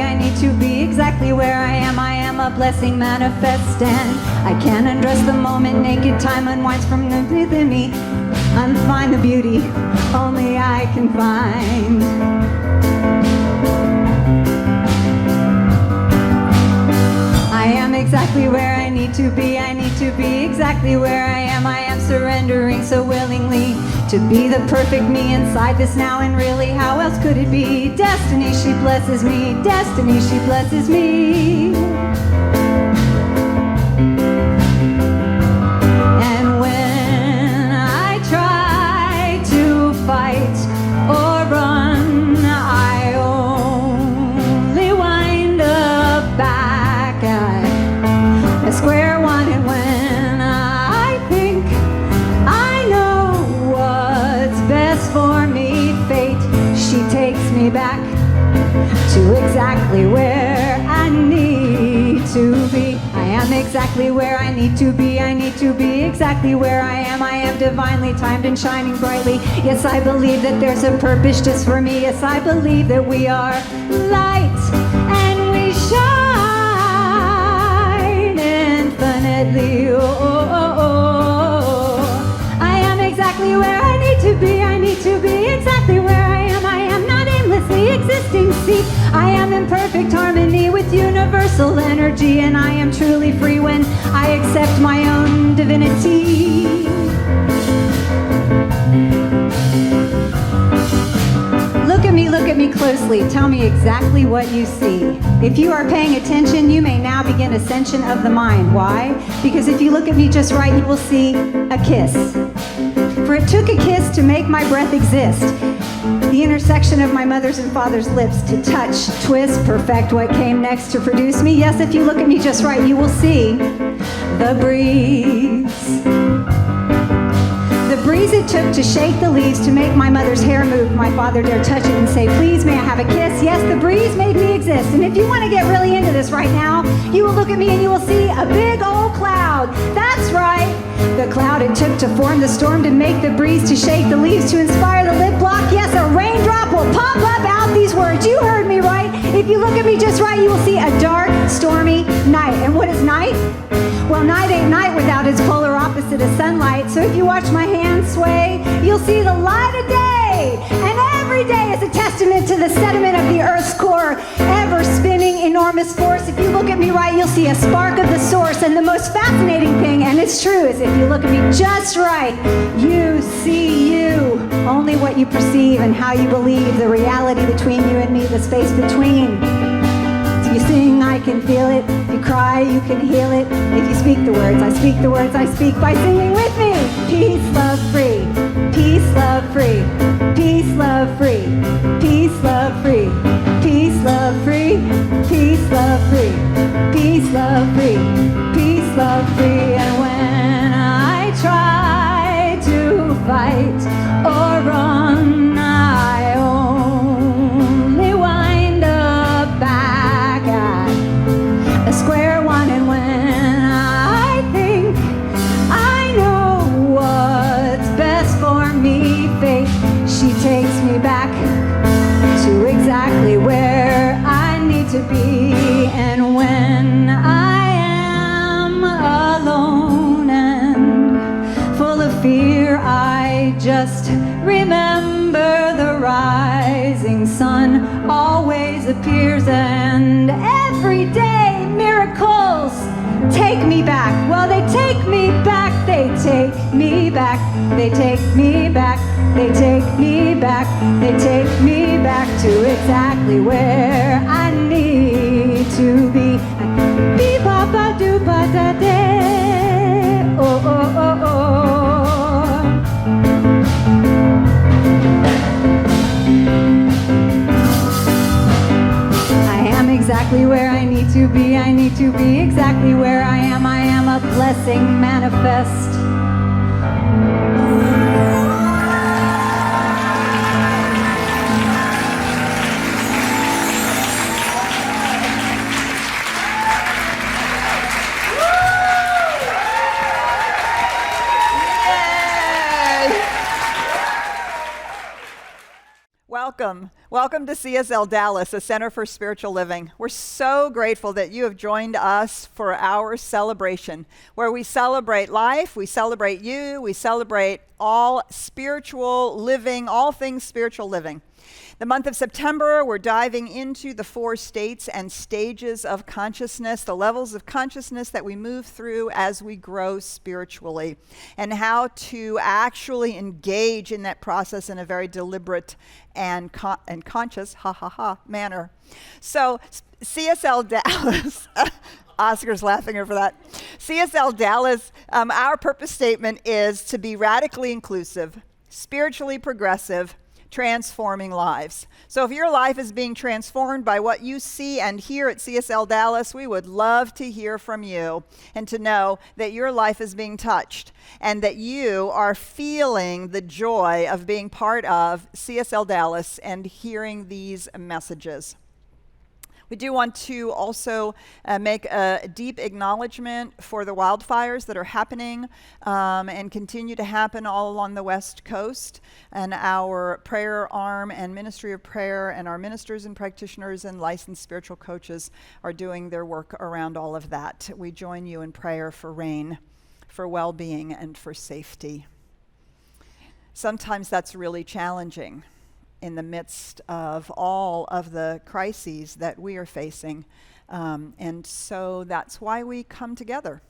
I need to be exactly where I am a blessing manifest, and I can't undress the moment. Naked time unwinds from within me. Unfind the beauty only I can find. I am exactly where I need to be. I need to be exactly where I am surrendering so willingly to be the perfect me inside this now, and really how else could it be? Destiny, she blesses me. Destiny, she blesses me. And when I try to fight or run, I only wind up back at a square one. And when I think I know what's best for me, fate, she takes me back to exactly where I need to be. I am exactly where I need to be. I need to be exactly where I am. I am divinely timed and shining brightly. Yes, I believe that there's a purpose just for me. Yes, I believe that we are light and we shine infinitely. Oh, oh, oh, oh. I am exactly where I need to be. I need to be exactly where I am. I am not aimlessly existing. See, I am in perfect harmony with universal energy, and I am truly free when I accept my own divinity. Look at me closely. Tell me exactly what you see. If you are paying attention, you may now begin ascension of the mind. Why? Because if you look at me just right, you will see a kiss. For it took a kiss to make my breath exist. The intersection of my mother's and father's lips to touch, twist, perfect what came next to produce me. Yes, if you look at me just right, you will see the breeze. The breeze it took to shake the leaves to make my mother's hair move. My father dared touch it and say, please, may I have a kiss? Yes, the breeze made me exist. And if you want to get really into this right now, you will look at me and you will see a big old cloud. That's right. The cloud it took to form the storm, to make the breeze, to shake the leaves, to inspire the lip block. Yes, a raindrop will pop up out these words. You heard me right. If you look at me just right, you will see a dark, stormy night. And what is night? Well, night ain't night without its polar opposite of sunlight. So if you watch my hands sway, you'll see the light of day. And every day is a testament to the sediment of the earth's core, ever spinning enormous force. If you look at me right, you'll see a spark of the source. And the most fascinating thing, and it's true, is if you look at me just right, you see you. Only what you perceive and how you believe, the reality between you and me, the space between. If you sing, I can feel it. If you cry, you can heal it. If you speak the words, I speak the words I speak by singing with me. Peace, love, free. Peace, love, free. Peace, love, free. Peace, love, free. Peace, love, free. Peace, love, free. Peace, love, free. Peace, love, free. And when I try to fight or run, I only wind up back at a square one. And when I think I know what's best for me, fate, she takes me back to exactly where I need to be. And when I am alone and full of fear, I just remember the rising sun always appears, and every day miracles take me back. Well, they take me back, they take me back, they take me back, they take me back, they take me back to exactly where I need to be. Be-ba-ba-do-ba-da-day. Oh, oh, oh, oh. Exactly where I need to be. I need to be exactly where I am. I am a blessing manifest. Welcome to CSLDallas, a Center for Spiritual Living. We're so grateful that you have joined us for our celebration, where we celebrate life, we celebrate you, we celebrate all spiritual living, all things spiritual living. The month of September, we're diving into the 4 states and stages of consciousness, the levels of consciousness that we move through as we grow spiritually, and how to actually engage in that process in a very deliberate and conscious, manner. So CSLDallas, Oscar's laughing over that. CSLDallas, our purpose statement is to be radically inclusive, spiritually progressive, transforming lives. So if your life is being transformed by what you see and hear at CSLDallas, we would love to hear from you and to know that your life is being touched and that you are feeling the joy of being part of CSLDallas and hearing these messages. We do want to also make a deep acknowledgement for the wildfires that are happening and continue to happen all along the West Coast. And our prayer arm and ministry of prayer and our ministers and practitioners and licensed spiritual coaches are doing their work around all of that. We join you in prayer for rain, for well-being, and for safety. Sometimes that's really challenging in the midst of all of the crises that we are facing. And so that's why we come together.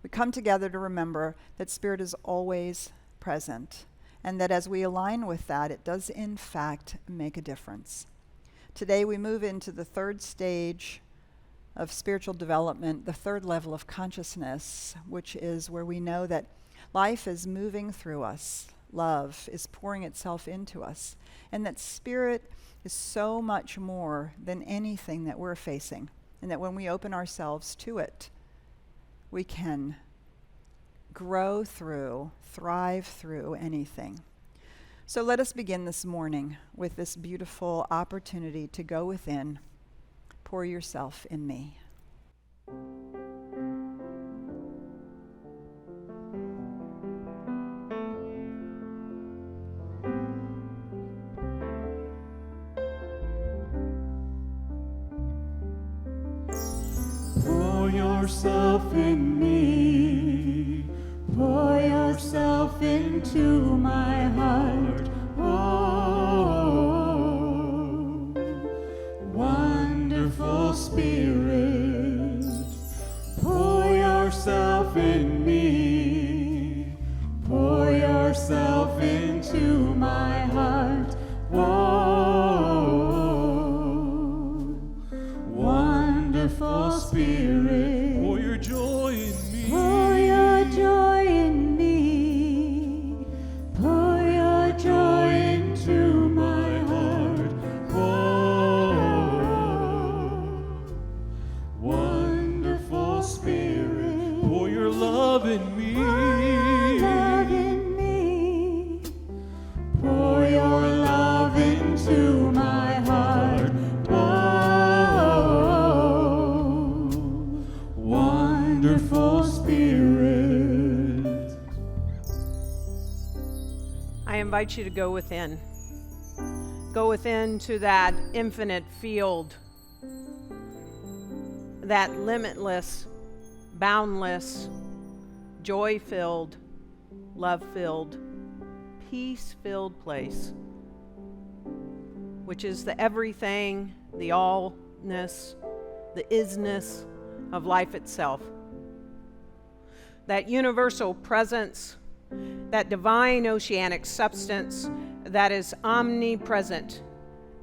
We come together to remember that Spirit is always present, and that as we align with that, it does in fact make a difference. Today we move into the 3rd stage of spiritual development, the 3rd level of consciousness, which is where we know that life is moving through us. Love is pouring itself into us, and that Spirit is so much more than anything that we're facing, and that when we open ourselves to it, we can grow through, thrive through anything. So let us begin this morning with this beautiful opportunity to go within. Pour yourself in me. Pour yourself in me, pour yourself into my heart. Oh, wonderful Spirit, pour yourself in me, pour yourself into my heart. Whoa, wonderful Spirit, pour your joy in me, pour your joy in me, pour your joy into my heart. Whoa, wonderful Spirit, pour your love in me, love in me, pour your love into my heart. Whoa, wonderful Spirit. I invite you to go within. Go within to that infinite field, that limitless, boundless, joy-filled, love-filled, peace-filled place, which is the everything, the allness, the isness of life itself. That universal presence, that divine oceanic substance that is omnipresent,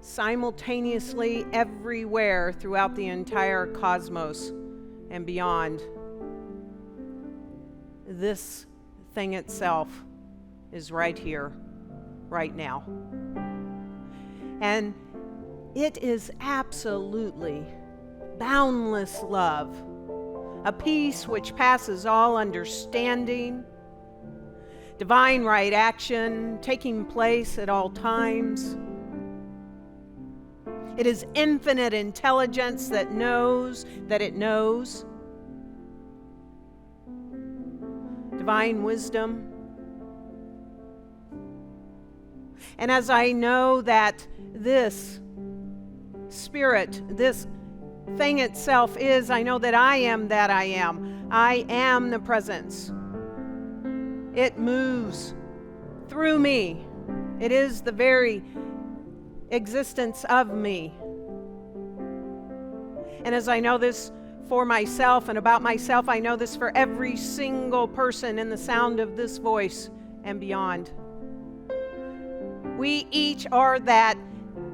simultaneously everywhere throughout the entire cosmos and beyond. This thing itself is right here, right now. And it is absolutely boundless love, a peace which passes all understanding, divine right action taking place at all times. It is infinite intelligence that knows that it knows, divine wisdom, And as I know that this Spirit, this thing itself is, I know that I am that I am. I am the presence. It moves through me. It is the very existence of me. And as I know this for myself and about myself, I know this for every single person in the sound of this voice and beyond. We each are that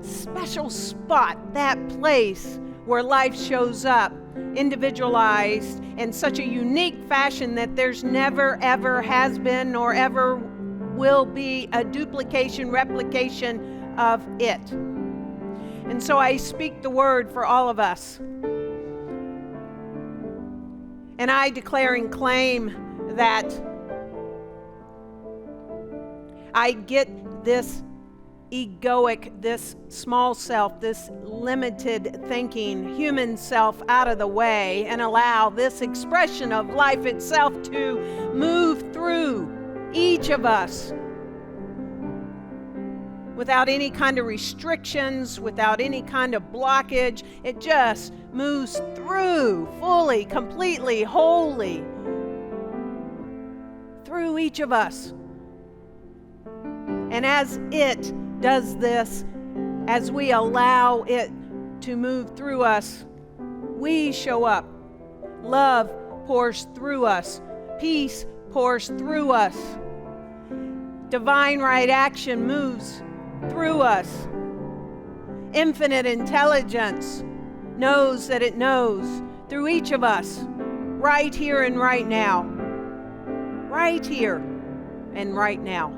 special spot, that place where life shows up, individualized in such a unique fashion that there's never, ever has been, nor ever will be a duplication, replication of it. And so I speak the word for all of us. And I declare and claim that I get this egoic, this small self, this limited thinking human self out of the way and allow this expression of life itself to move through each of us without any kind of restrictions, without any kind of blockage. It just moves through fully, completely, wholly through each of us. And as it does this, as we allow it to move through us, we show up. Love pours through us. Peace pours through us. Divine right action moves through us. Infinite intelligence knows that it knows through each of us, right here and right now. Right here and right now.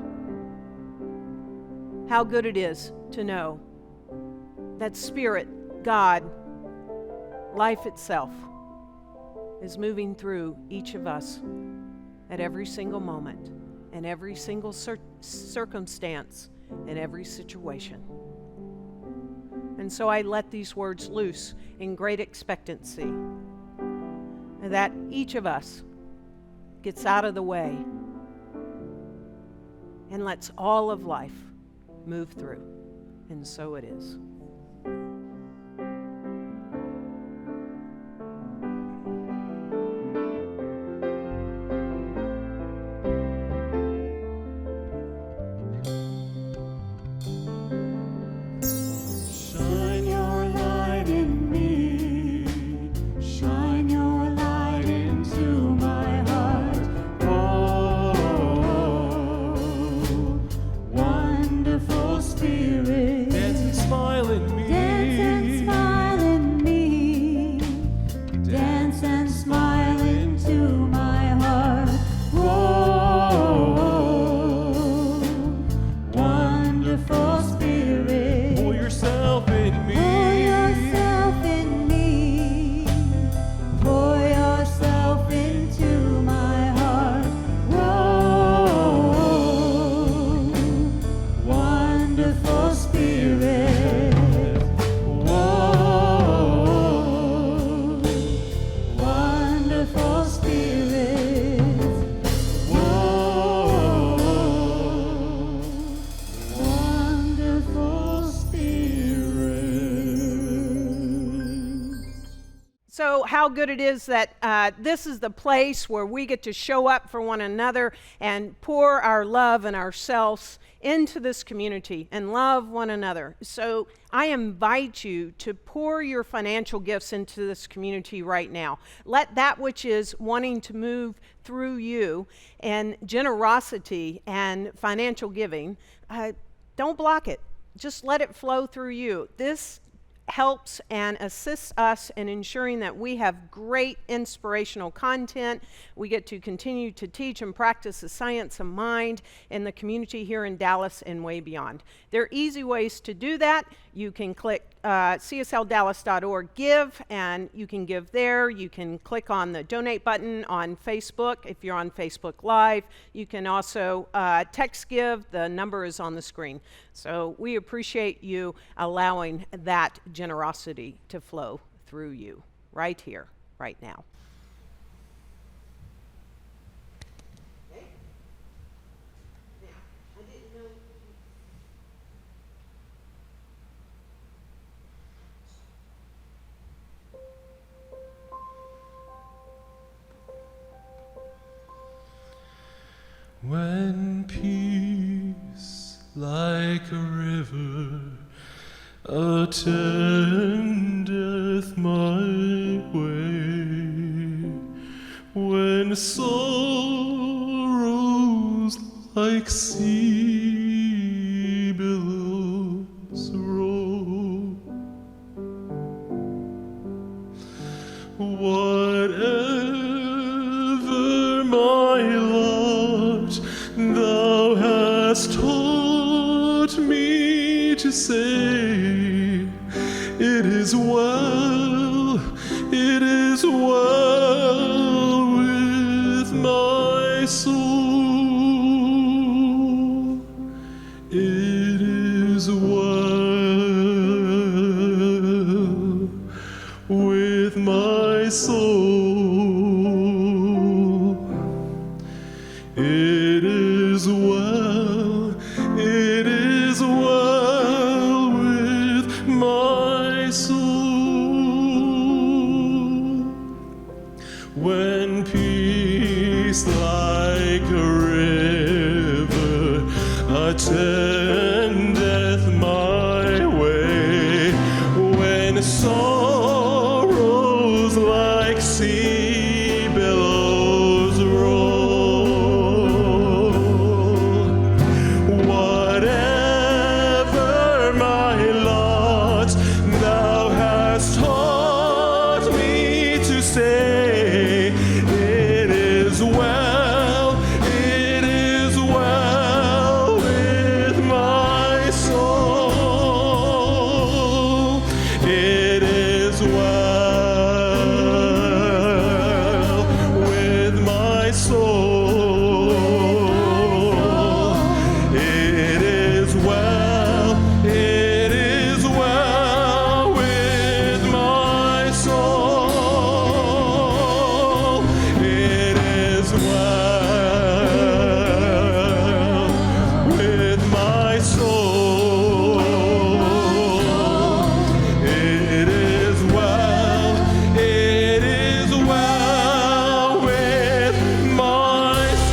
How good it is to know that Spirit, God, life itself, is moving through each of us at every single moment, and every single circumstance, in every situation. And so I let these words loose in great expectancy that each of us gets out of the way and lets all of life move through. And so it is. Shine your light in me, shine your light into my heart. Oh, wonderful Spirit, Dance and smile in me. dance and smile in me, dance and smile into my heart. Oh, wonderful Spirit. Pour yourself in me. Pour yourself in me. Pour yourself into my heart. Whoa, wonderful Spirit. Whoa, wonderful Spirit. Whoa, wonderful Spirit. So how good it is that this is the place where we get to show up for one another and pour our love and ourselves into this community and love one another. So I invite you to pour your financial gifts into this community right now. Let that which is wanting to move through you and generosity and financial giving, don't block it. Just let it flow through you. This helps and assists us in ensuring that we have great inspirational content. We get to continue to teach and practice the science of mind in the community here in Dallas and way beyond. There are easy ways to do that. You can click CSLDallas.org give, and you can give there. You can click on the donate button on Facebook if you're on Facebook Live. You can also text give. The number is on the screen. So we appreciate you allowing that generosity to flow through you right here, right now. ever attendeth my way, when sorrows like sea billows roll. Whatever my lot, thou hast taught me to say, it is well with my soul. It is well with my soul. It is well with my soul. When peace like a river attendeth my way, when sorrows like sea billows roll, whatever my lot, thou hast taught me to say, it is well with my soul. It is well with my soul. It is well with my soul. It is well with my soul. It is well with my soul.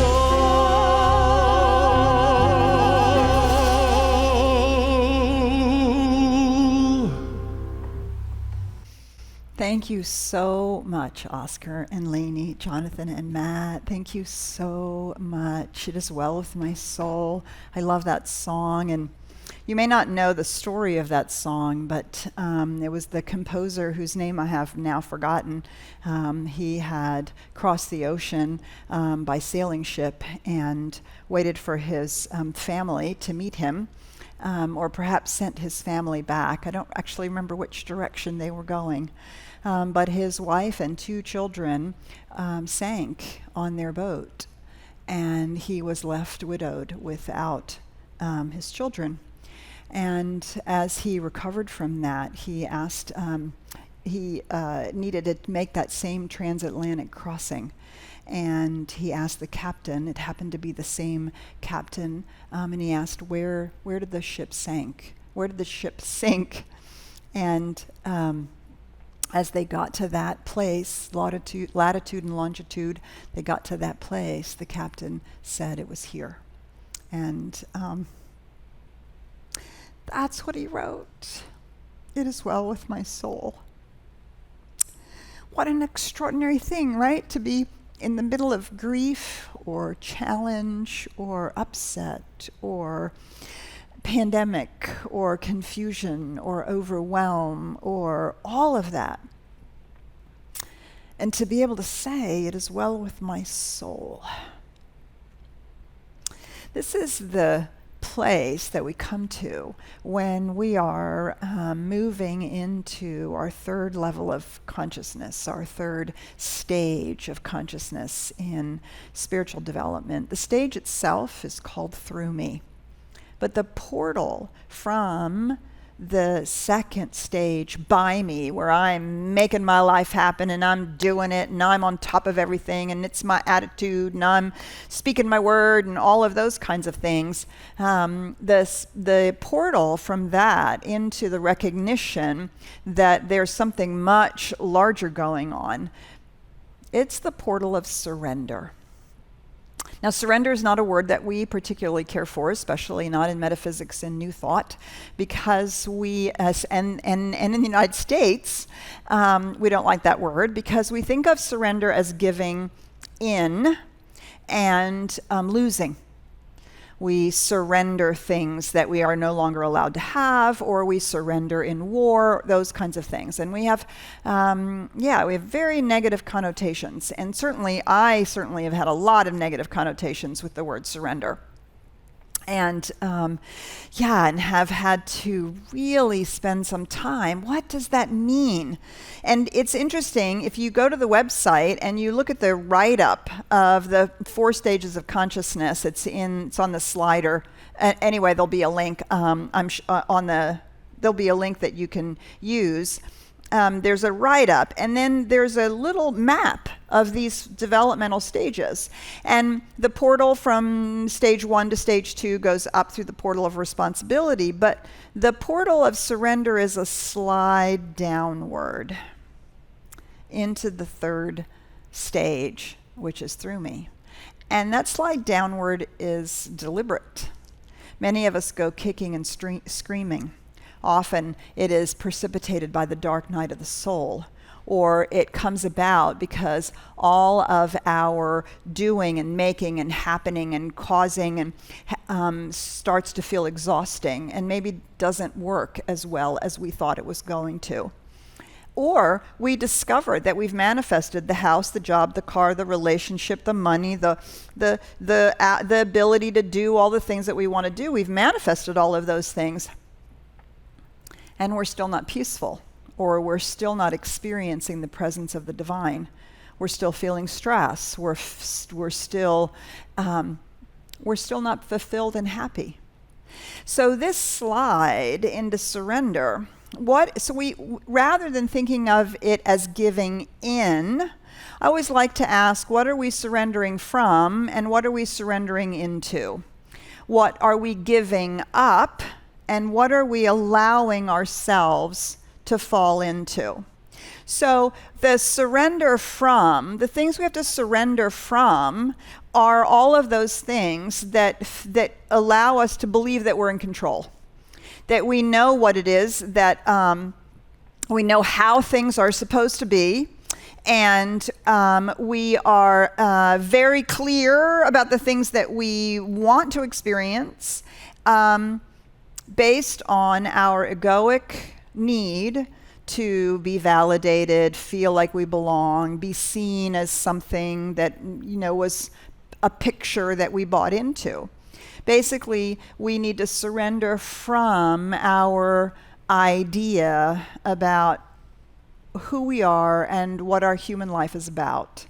Thank you so much, Oscar and Lainey, Jonathan and Matt. Thank you so much. It is well with my soul. I love that song, and you may not know the story of that song, but it was the composer whose name I have now forgotten. He had crossed the ocean by sailing ship and waited for his family to meet him, or perhaps sent his family back. I don't actually remember which direction they were going. But his wife and 2 children sank on their boat, and he was left widowed without his children. And as he recovered from that, he asked, he needed to make that same transatlantic crossing. And he asked the captain, it happened to be the same captain, and he asked, where did the ship sink? Where did the ship sink? And as they got to that place, latitude and longitude, they got to that place, the captain said it was here. And that's what he wrote. It is well with my soul. What an extraordinary thing, right? To be in the middle of grief or challenge or upset or pandemic or confusion or overwhelm or all of that. And to be able to say, it is well with my soul. This is the place that we come to when we are moving into our third level of consciousness, our third stage of consciousness in spiritual development. The stage itself is called through me. But the portal from the second stage by me, where I'm making my life happen and I'm doing it and I'm on top of everything and it's my attitude and I'm speaking my word and all of those kinds of things, the portal from that into the recognition that there's something much larger going on, it's the portal of surrender. Now, surrender is not a word that we particularly care for, especially not in metaphysics and New Thought, because we, and in the United States, we don't like that word because we think of surrender as giving in and losing. We surrender things that we are no longer allowed to have, or we surrender in war, those kinds of things. And we have, we have very negative connotations. And I certainly have had a lot of negative connotations with the word surrender. And and have had to really spend some time. What does that mean? And it's interesting, if you go to the website and you look at the write-up of the 4 stages of consciousness, it's on the slider. Anyway, there'll be a link there'll be a link that you can use. There's a write-up, and then there's a little map of these developmental stages. And the portal from stage 1 to stage 2 goes up through the portal of responsibility, but the portal of surrender is a slide downward into the 3rd stage, which is through me. And that slide downward is deliberate. Many of us go kicking and screaming. Often it is precipitated by the dark night of the soul, or it comes about because all of our doing and making and happening and causing and starts to feel exhausting and maybe doesn't work as well as we thought it was going to. Or we discover that we've manifested the house, the job, the car, the relationship, the money, the ability to do all the things that we want to do. We've manifested all of those things. And we're still not peaceful, or we're still not experiencing the presence of the divine. We're still feeling stress. We're still not fulfilled and happy. So this slide into surrender, rather than thinking of it as giving in, I always like to ask, what are we surrendering from, and what are we surrendering into? What are we giving up? And what are we allowing ourselves to fall into? So the things we have to surrender from are all of those things that allow us to believe that we're in control, that we know what it is, that we know how things are supposed to be, and we are very clear about the things that we want to experience, based on our egoic need to be validated, feel like we belong, be seen as something that, was a picture that we bought into. Basically, we need to surrender from our idea about who we are and what our human life is about.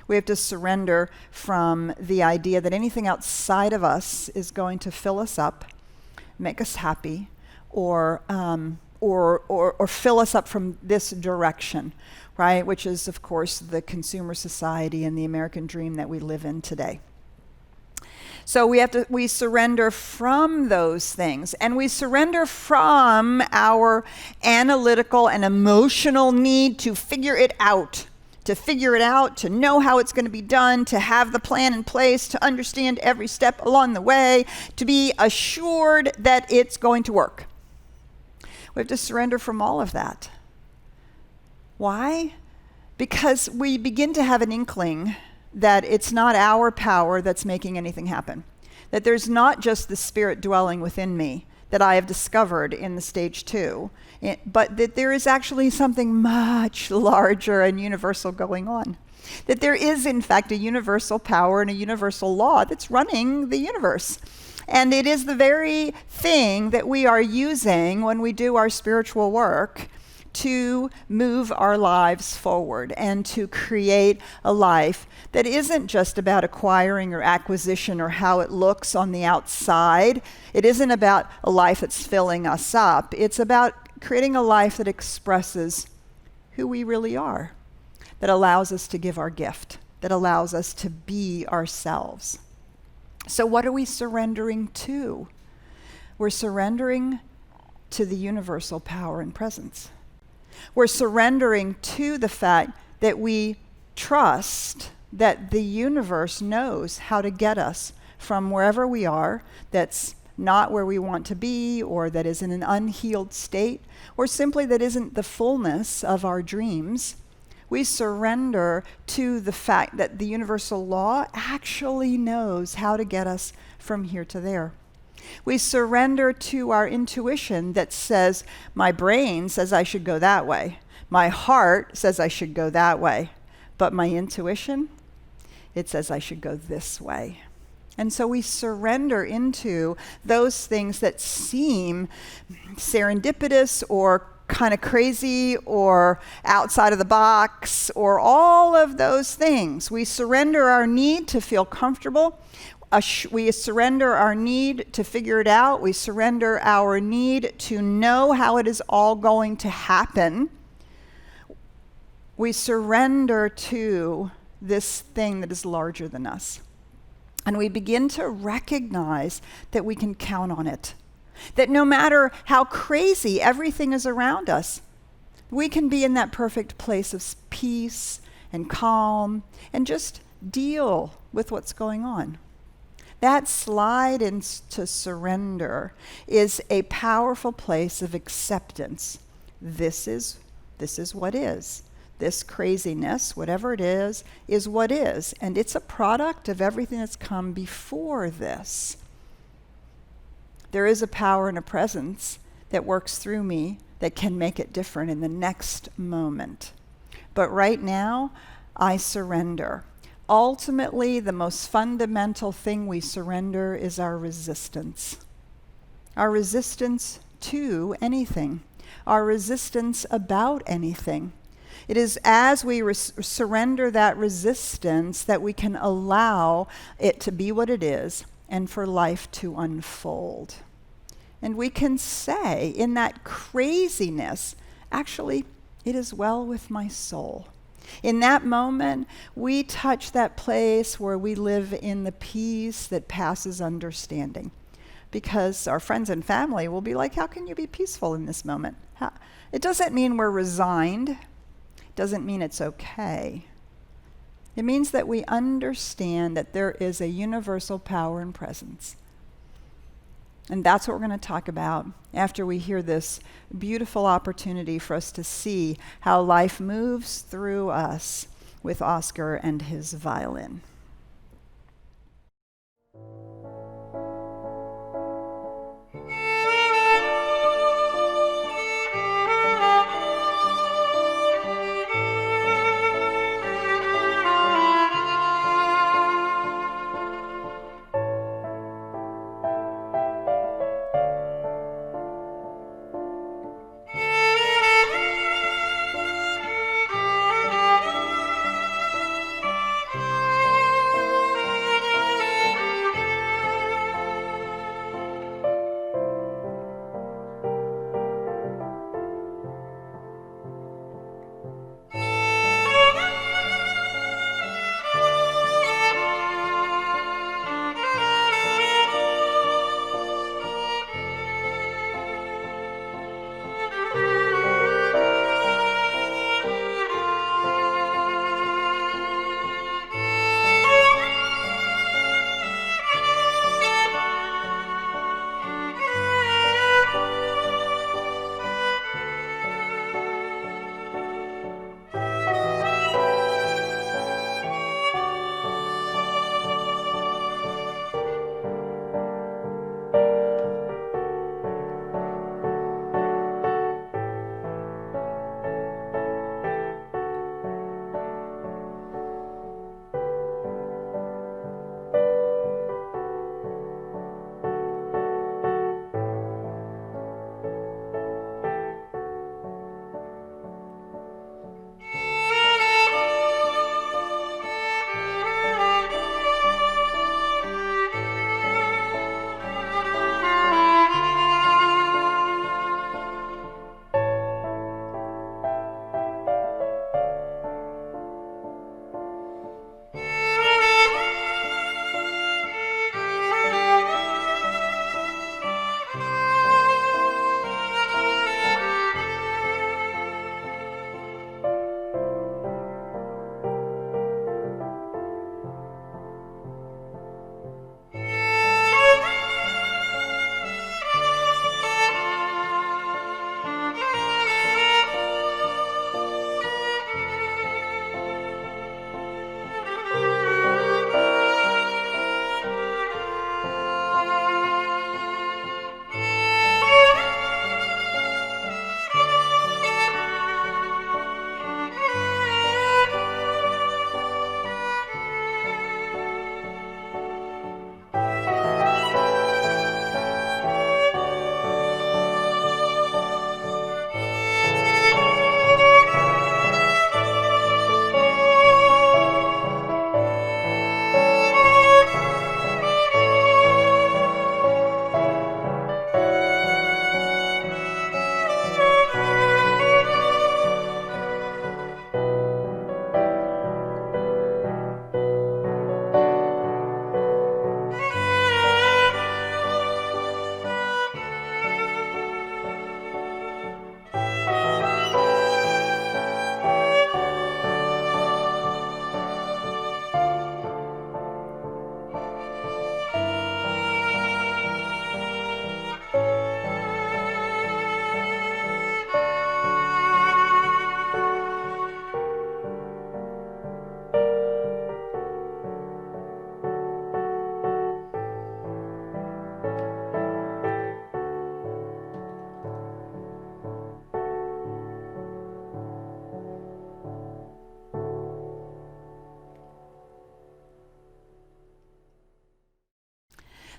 We have to surrender from the idea that anything outside of us is going to fill us up, make us happy, or fill us up from this direction, right? Which is, of course, the consumer society and the American dream that we live in today. So we surrender from those things, and we surrender from our analytical and emotional need to figure it out, to know how it's going to be done, to have the plan in place, to understand every step along the way, to be assured that it's going to work. We have to surrender from all of that. Why? Because we begin to have an inkling that it's not our power that's making anything happen. That there's not just the spirit dwelling within me that I have discovered in the stage 2, but that there is actually something much larger and universal going on. That there is, in fact, a universal power and a universal law that's running the universe. And it is the very thing that we are using when we do our spiritual work to move our lives forward and to create a life that isn't just about acquiring or acquisition or how it looks on the outside. It isn't about a life that's filling us up. It's about creating a life that expresses who we really are, that allows us to give our gift, that allows us to be ourselves. So what are we surrendering to? We're surrendering to the universal power and presence. We're surrendering to the fact that we trust that the universe knows how to get us from wherever we are that's not where we want to be, or that is in an unhealed state, or simply that isn't the fullness of our dreams. We surrender to the fact that the universal law actually knows how to get us from here to there. We surrender to our intuition that says, my brain says I should go that way. My heart says I should go that way. But my intuition, it says I should go this way. And so we surrender into those things that seem serendipitous or kind of crazy or outside of the box or all of those things. We surrender our need to feel comfortable. We surrender our need to figure it out. We surrender our need to know how it is all going to happen. We surrender to this thing that is larger than us. And we begin to recognize that we can count on it. That no matter how crazy everything is around us, we can be in that perfect place of peace and calm and just deal with what's going on. That slide into surrender is a powerful place of acceptance. This is what is. This craziness, whatever it is what is. And it's a product of everything that's come before this. There is a power and a presence that works through me that can make it different in the next moment. But right now, I surrender. Ultimately, the most fundamental thing we surrender is our resistance. Our resistance to anything. Our resistance about anything. It is as we surrender that resistance that we can allow it to be what it is and for life to unfold. And we can say in that craziness, actually, it is well with my soul. In that moment, we touch that place where we live in the peace that passes understanding. Because our friends and family will be like, how can you be peaceful in this moment? It doesn't mean we're resigned. Doesn't mean it's okay. It means that we understand that there is a universal power and presence. And that's what we're going to talk about after we hear this beautiful opportunity for us to see how life moves through us with Oscar and his violin.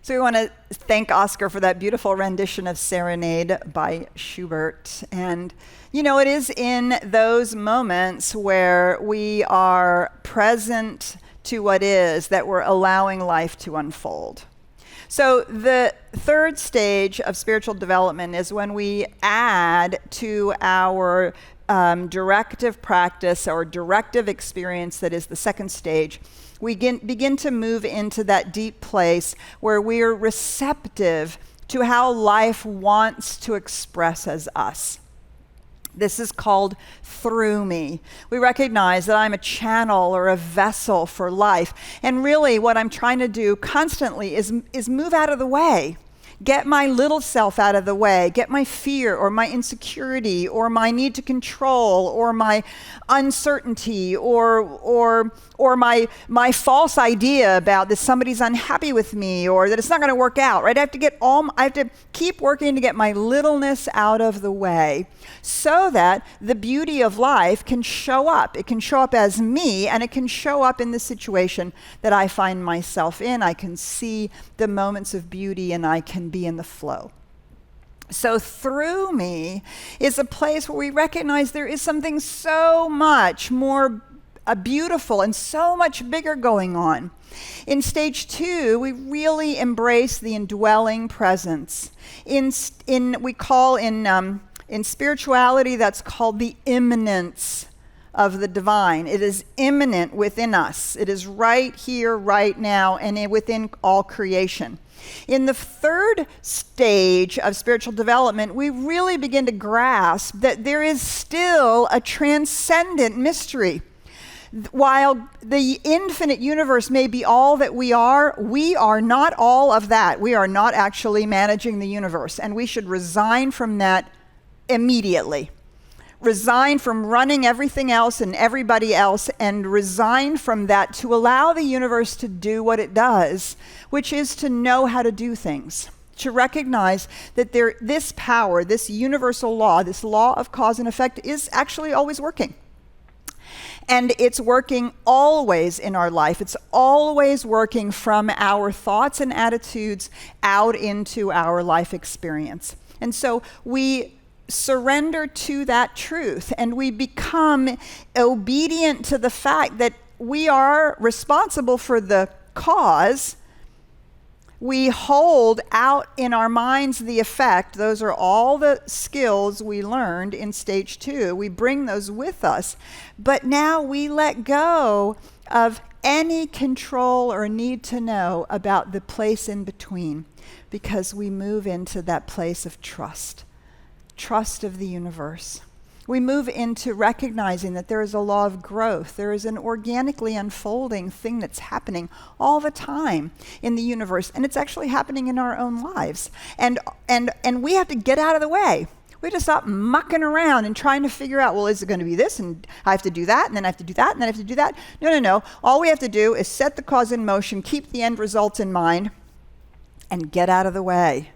So we want to thank Oscar for that beautiful rendition of Serenade by Schubert. And, you know, it is in those moments where we are present to what is that we're allowing life to unfold. So the third stage of spiritual development is when we add to our directive practice or directive experience, that is the second stage, we begin to move into that deep place where we're receptive to how life wants to express as us. This is called through me. We recognize that I'm a channel or a vessel for life. And really what I'm trying to do constantly is move out of the way. Get my little self out of the way. Get my fear or my insecurity or my need to control or my uncertainty or my false idea about that somebody's unhappy with me or that it's not going to work out, right? I have to keep working to get my littleness out of the way so that the beauty of life can show up. It can show up as me, and it can show up in the situation that I find myself in. I can see the moments of beauty and I can be in the flow. So through me is a place where we recognize there is something so much more beautiful and so much bigger going on. In stage 2, we really embrace the indwelling presence. In spirituality, that's called the imminence of the divine. It is immanent within us. It is right here, right now, and within all creation. In the third stage of spiritual development, we really begin to grasp that there is still a transcendent mystery. While the infinite universe may be all that we are not all of that. We are not actually managing the universe, and we should resign from that immediately. Resign from running everything else and everybody else, and resign from that to allow the universe to do what it does, which is to know how to do things. To recognize that this power, this universal law, this law of cause and effect is actually always working. And it's working always in our life. It's always working from our thoughts and attitudes out into our life experience. And so we surrender to that truth, and we become obedient to the fact that we are responsible for the cause. We hold out in our minds the effect. Those are all the skills we learned in stage 2. We bring those with us, but now we let go of any control or need to know about the place in between, because we move into that place of trust of the universe. We move into recognizing that there is a law of growth. There is an organically unfolding thing that's happening all the time in the universe, and it's actually happening in our own lives. And we have to get out of the way. We have to stop mucking around and trying to figure out, well, is it going to be this? And I have to do that, and then I have to do that, and then I have to do that. No. All we have to do is set the cause in motion, keep the end result in mind, and get out of the way.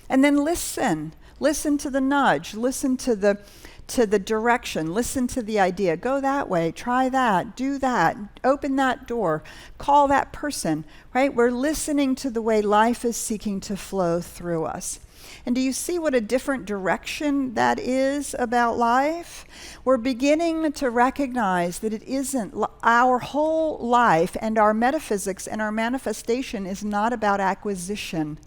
And then listen. Listen to the nudge, listen to the direction, listen to the idea. Go that way, try that, do that, open that door, call that person, right? We're listening to the way life is seeking to flow through us. And do you see what a different direction that is about life? We're beginning to recognize that it isn't our whole life, and our metaphysics and our manifestation is not about acquisition.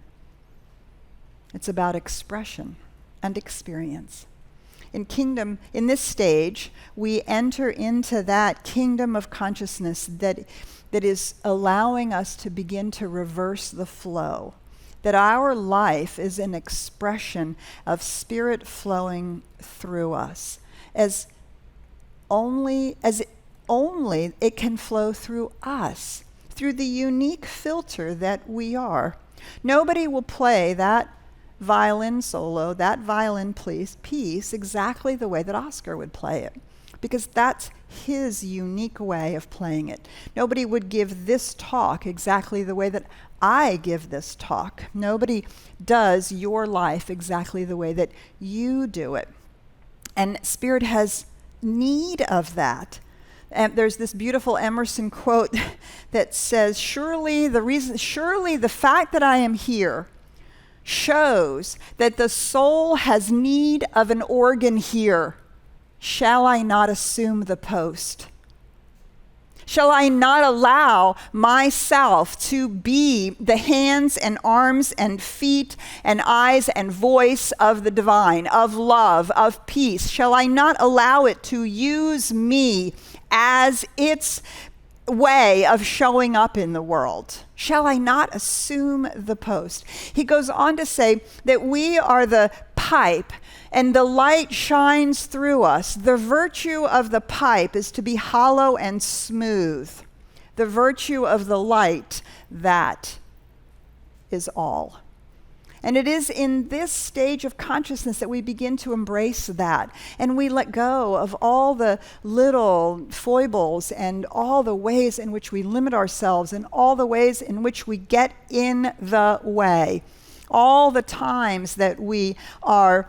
It's about expression and experience. In this stage, we enter into that kingdom of consciousness that is allowing us to begin to reverse the flow. That our life is an expression of spirit flowing through us, as only it can flow through us, through the unique filter that we are. Nobody will play that violin solo, that violin piece exactly the way that Oscar would play it, because that's his unique way of playing it. Nobody would give this talk exactly the way that I give this talk. Nobody does your life exactly the way that you do it. And Spirit has need of that. And there's this beautiful Emerson quote that says, surely the fact that I am here shows that the soul has need of an organ here. Shall I not assume the post? Shall I not allow myself to be the hands and arms and feet and eyes and voice of the divine, of love, of peace? Shall I not allow it to use me as its way of showing up in the world? Shall I not assume the post? He goes on to say that we are the pipe and the light shines through us. The virtue of the pipe is to be hollow and smooth. The virtue of the light, that is all. And it is in this stage of consciousness that we begin to embrace that. And we let go of all the little foibles and all the ways in which we limit ourselves and all the ways in which we get in the way. All the times that we are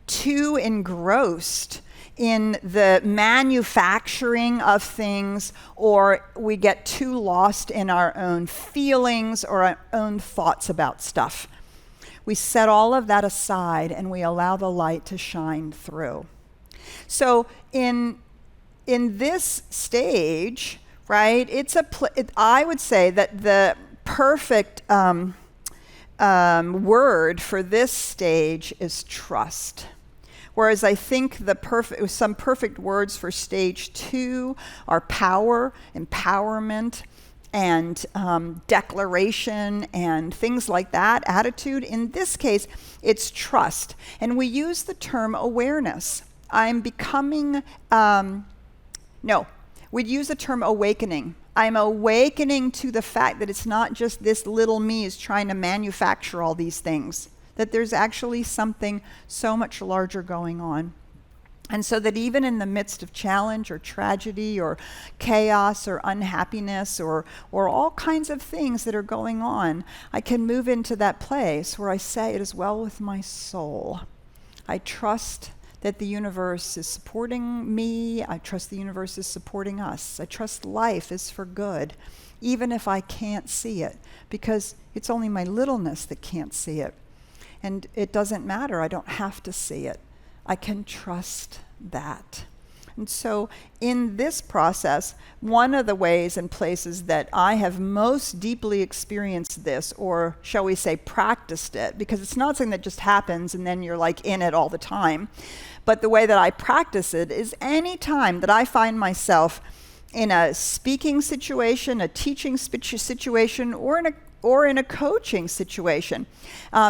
too engrossed in the manufacturing of things, or we get too lost in our own feelings or our own thoughts about stuff. We set all of that aside and we allow the light to shine through. So in this stage, right, I would say that the perfect word for this stage is trust. Whereas I think some perfect words for stage 2 are power, empowerment, and declaration, and things like that, attitude. In this case, it's trust. And we use the term awareness. We'd use the term awakening. I'm awakening to the fact that it's not just this little me is trying to manufacture all these things, that there's actually something so much larger going on. And so that even in the midst of challenge or tragedy or chaos or unhappiness or all kinds of things that are going on, I can move into that place where I say, it is well with my soul. I trust that the universe is supporting me. I trust the universe is supporting us. I trust life is for good, even if I can't see it, because it's only my littleness that can't see it. And it doesn't matter. I don't have to see it. I can trust that. And so in this process, one of the ways and places that I have most deeply experienced this, or shall we say practiced it, because it's not something that just happens and then you're like in it all the time, but the way that I practice it is any time that I find myself in a speaking situation, a teaching situation, or in a coaching situation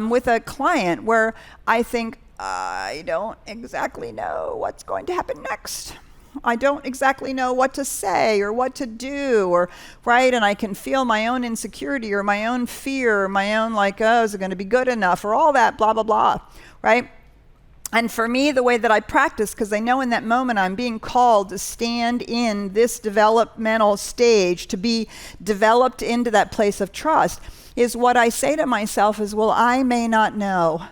with a client where I think, I don't exactly know what's going to happen next. I don't exactly know what to say or what to do, or right, and I can feel my own insecurity or my own fear or my own like, oh, is it going to be good enough, or all that blah, blah, blah, right? And for me, the way that I practice, because I know in that moment I'm being called to stand in this developmental stage, to be developed into that place of trust, is what I say to myself is, well, I may not know,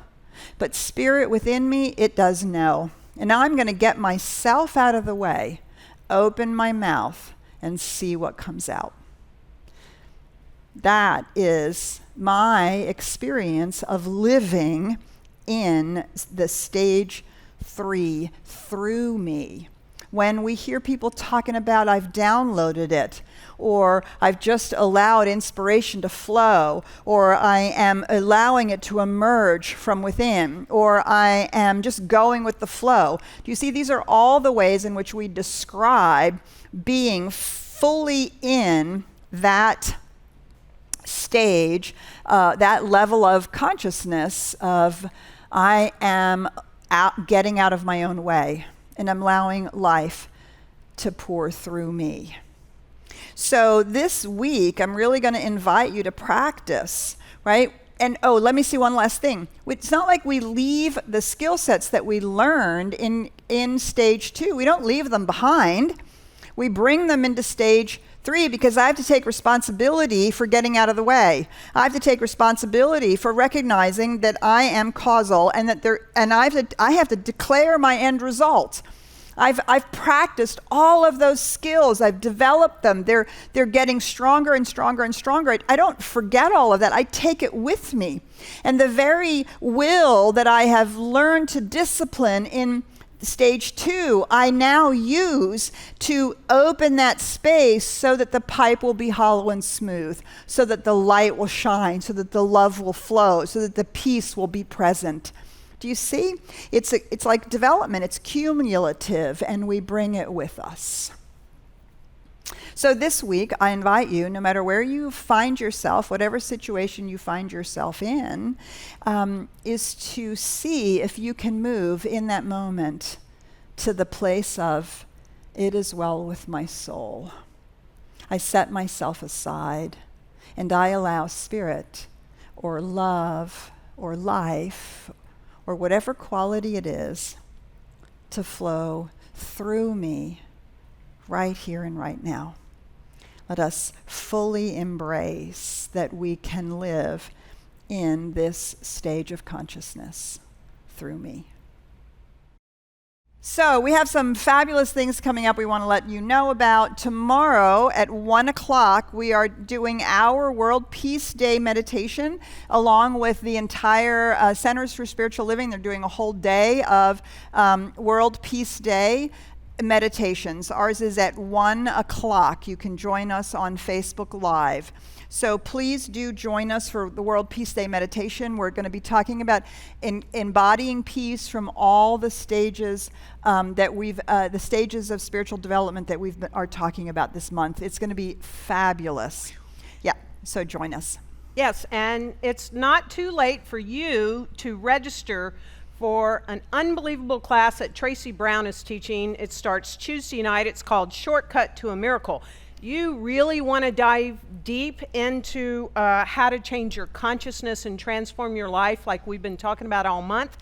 but spirit within me, it does know. And now I'm going to get myself out of the way, open my mouth, and see what comes out. That is my experience of living in the stage 3 through me. When we hear people talking about, I've downloaded it, or I've just allowed inspiration to flow, or I am allowing it to emerge from within, or I am just going with the flow. Do you see, these are all the ways in which we describe being fully in that stage, that level of consciousness of I am getting out of my own way and I'm allowing life to pour through me. So this week, I'm really going to invite you to practice, right? And let me see one last thing. It's not like we leave the skill sets that we learned in stage 2. We don't leave them behind. We bring them into stage 3 because I have to take responsibility for getting out of the way. I have to take responsibility for recognizing that I am causal and that I have to declare my end result. I've practiced all of those skills. I've developed them. They're getting stronger and stronger and stronger. I don't forget all of that. I take it with me. And the very will that I have learned to discipline in stage 2, I now use to open that space so that the pipe will be hollow and smooth, so that the light will shine, so that the love will flow, so that the peace will be present. Do you see? It's like development. It's cumulative, and we bring it with us. So this week, I invite you, no matter where you find yourself, whatever situation you find yourself in, is to see if you can move in that moment to the place of, it is well with my soul. I set myself aside, and I allow spirit or love or life or whatever quality it is to flow through me right here and right now. Let us fully embrace that we can live in this stage of consciousness through me. So we have some fabulous things coming up we want to let you know about. Tomorrow at 1 o'clock, we are doing our World Peace Day meditation along with the entire Centers for Spiritual Living. They're doing a whole day of World Peace Day meditations. Ours is at 1 o'clock. You can join us on Facebook Live. So please do join us for the World Peace Day meditation. We're going to be talking about embodying peace from all the stages the stages of spiritual development that are talking about this month. It's going to be fabulous. Yeah, so join us. Yes, and it's not too late for you to register for an unbelievable class that Tracy Brown is teaching. It starts Tuesday night. It's called Shortcut to a Miracle. You really want to dive deep into how to change your consciousness and transform your life like we've been talking about all month.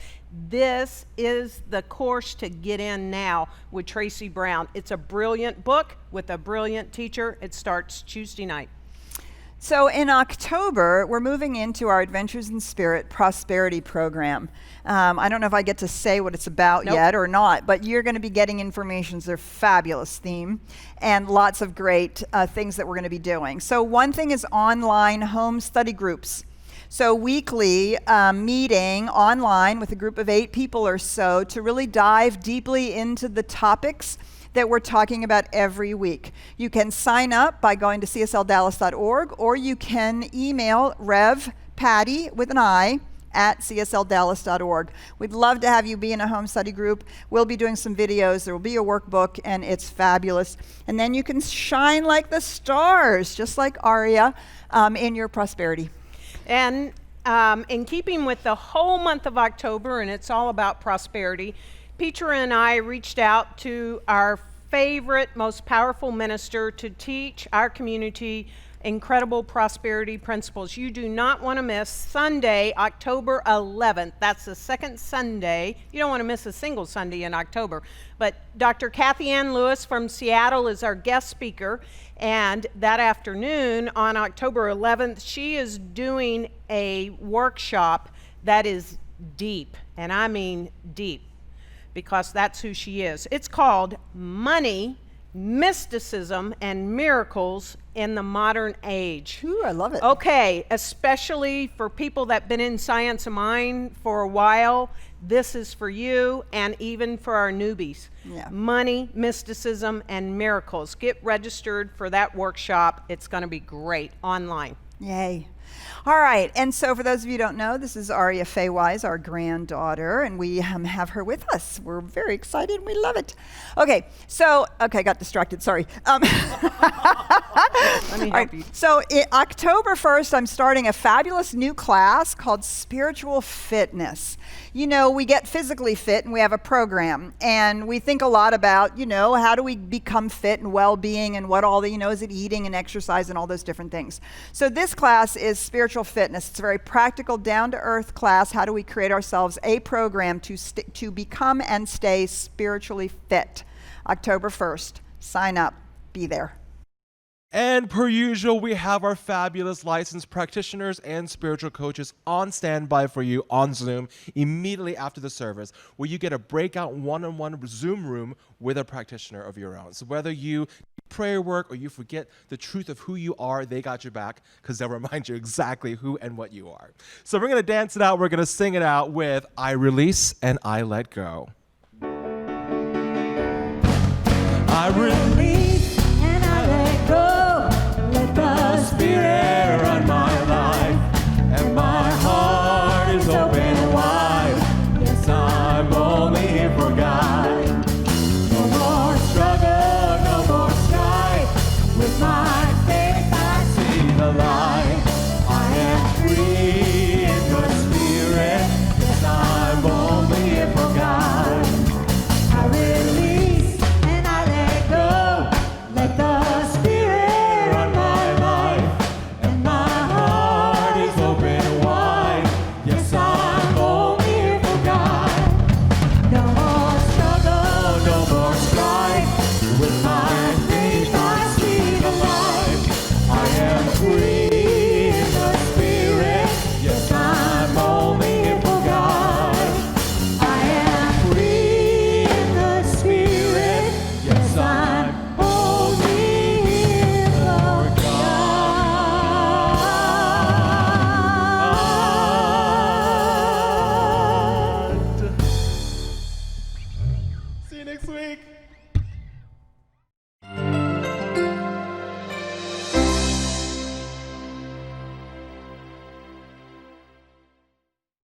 This is the course to get in now with Tracy Brown. It's a brilliant book with a brilliant teacher. It starts Tuesday night. So in October, we're moving into our Adventures in Spirit Prosperity Program. I don't know if I get to say what it's about yet or not, but you're going to be getting information. It's a fabulous theme and lots of great things that we're going to be doing. So one thing is online home study groups. So weekly meeting online with a group of 8 people or so to really dive deeply into the topics that we're talking about every week. You can sign up by going to CSLDallas.org, or you can email Rev Patty with an I at CSLDallas.org. We'd love to have you be in a home study group. We'll be doing some videos. There will be a workbook, and it's fabulous. And then you can shine like the stars, just like Aria, in your prosperity. And in keeping with the whole month of October, and it's all about prosperity, Petra and I reached out to our favorite, most powerful minister to teach our community incredible prosperity principles. You do not want to miss Sunday, October 11th. That's the second Sunday. You don't want to miss a single Sunday in October. But Dr. Kathy Ann Lewis from Seattle is our guest speaker. And that afternoon on October 11th, she is doing a workshop that is deep. And I mean deep, because that's who she is. It's called Money, Mysticism, and Miracles in the Modern Age. Ooh, I love it. Okay, especially for people that have been in science of mind for a while, this is for you, and even for our newbies. Yeah. Money, Mysticism, and Miracles. Get registered for that workshop. It's going to be great online. Yay. All right, and so for those of you who don't know, this is Aria Faye Wise, our granddaughter, and we have her with us. We're very excited, and we love it. Okay, I got distracted, sorry. Let me help you. So October 1st, I'm starting a fabulous new class called Spiritual Fitness. You know, we get physically fit, and we have a program, and we think a lot about, how do we become fit and well-being and what all the, is it eating and exercise and all those different things. So this class is Spiritual Fitness. It's a very practical, down-to-earth class. How do we create ourselves a program to become and stay spiritually fit? October 1st. Sign up. Be there. And per usual, we have our fabulous licensed practitioners and spiritual coaches on standby for you on Zoom immediately after the service, where you get a breakout one-on-one Zoom room with a practitioner of your own. So whether you need prayer work or you forget the truth of who you are, they got your back because they'll remind you exactly who and what you are. So we're going to dance it out. We're going to sing it out with I Release and I Let Go. I release and I let go. Let the Spirit run my life, and my heart is open wide. Yes, I'm only here for God. No more struggle, no more strife. With my faith I see the light. I am free in the Spirit. Yes, I'm only here for God. I release and I let go. Let the Spirit run my life, and my heart is open wide. Yes, I'm only here for God. No more struggle, no more strife. With my faith I see the light. I am free in the Spirit. Yes, I'm only here for God. I am free in the Spirit. Yes, I'm only here for God. See you next week.